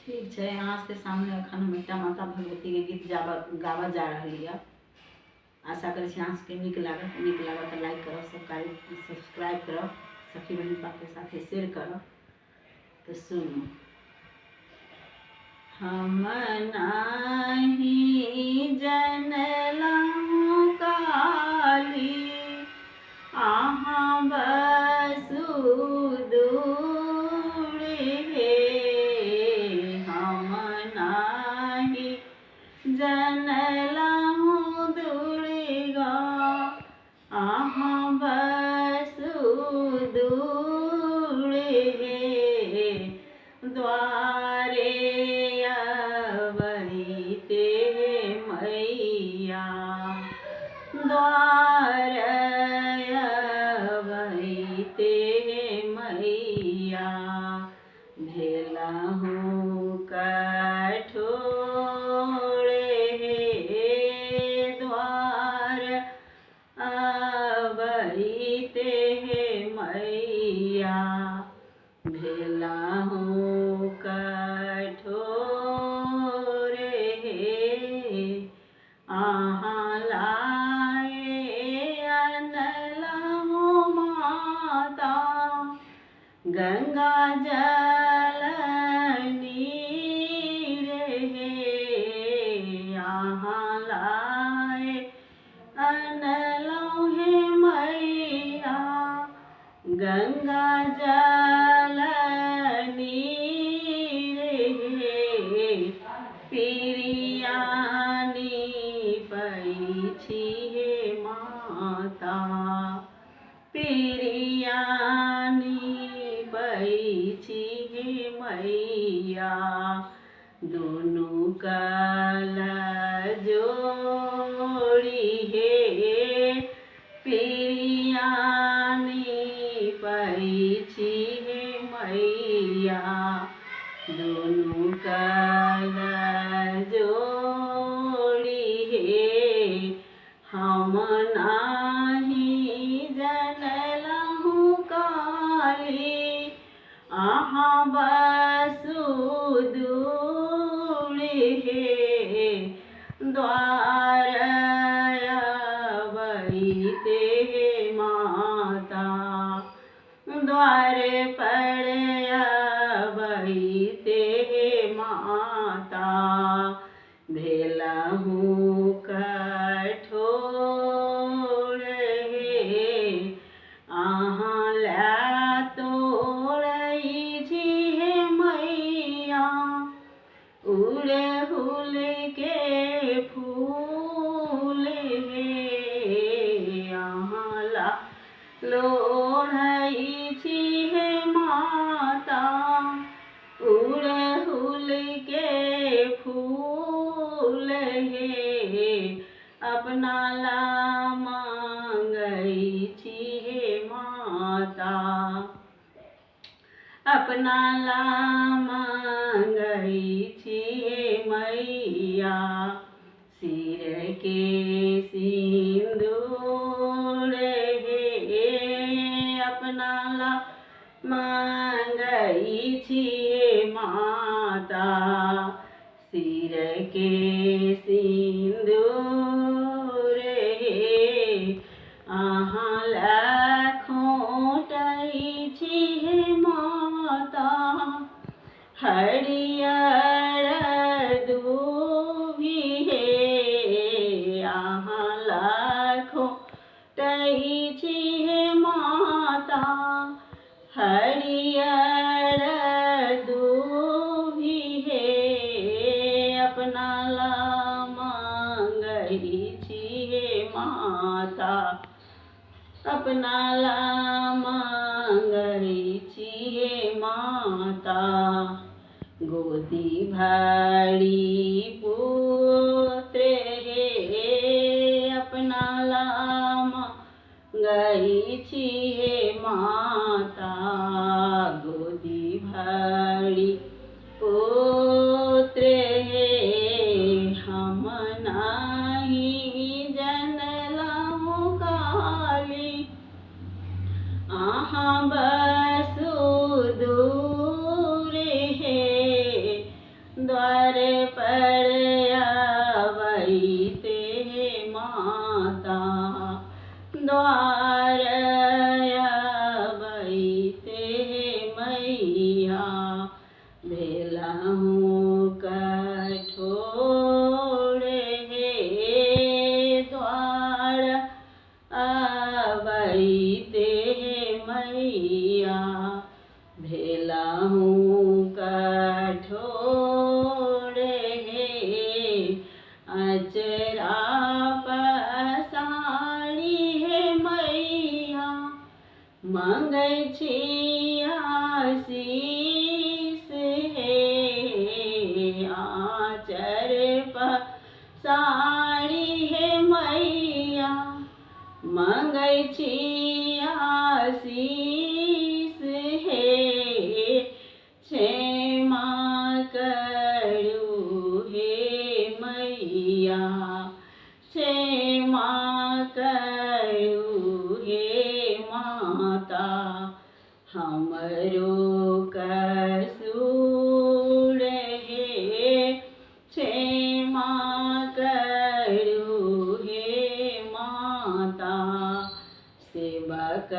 ठीक है। यहाँ के सामने अखन हम एकटा माता भगवती के गीत गावा जा रही है। आशा करै छी अहाँ सबके नीक लागत तो लाइक करब, सब्सक्राइब करब, सखी बहिन के साथ शेयर करब। तो सुनू। हम नाही जनलहुँ काली, अहाँ बसु दूर हे। हम नाही जनलहुँ दुर्गा, अहाँ बसु दूर हे। द्वारे अबैते मैया, द्वार अबैते मैया, भेलहुँ कठोर हे। द्वार अबैते मैया, भेलहुँ कठोर हे। अहाँ लाए अनलहुँ माता, गंगा जल नीर हे। अहाँ लाए अनलहुँ हे मैया, गंगा जल नीर हे। पिरियानी पैछी हे माता, पिरियानी पैछी हे मैया, दुनू कल जोड़ी हे। पिरियानी पैछी हे मैया, दुनू कल जोड़ी हे। हम नाही जनलहुँ काली, अहाँ बसु दूर हे। द्वार अबैते माता, द्वारे पर अबैते माता, भेलहुँ कठोर हे। अहाँ लए तोड़ै छी हे मैया, उड़हुल के फूल हे। अहाँ ला लोढ़ै छी हे माता, उड़हुल के फूल हे। अपना ला मांगै छी हे माता, अपना ला मांगै छी हे मैया। सिर के सिंदूर हे, अपना ला मांगै छी हे माता। सिर के सिंदूर हे, अहाँ ला खोटै छी हे माता। हरियर दूभि हे, अहाँ ला खोटै छी हे माता। हरियर दूभि हे, अपना ला मांगै छी हे माता, अपना ला मांगै छी हे माता। गोदी भरी पुत्र हे, अपना ला मांगै छी हे माता। गोदी भरी पुत्र हे, हम नाही जनलहुँ काली, अहाँ बसु दूर हे। भेलहूँ कठोर हे द्वार अबैते मैया। भेलहूँ कठोर हे अचरा पसारी हे मैया। मंगै छी आशीष हे आचर पसारी हे मैया। मंगै छी आशीष हे क्षमा करू हे मैया। क्षमा करू हे माता। हमरो कसूर हे क्षमा करू हे माता। सेवक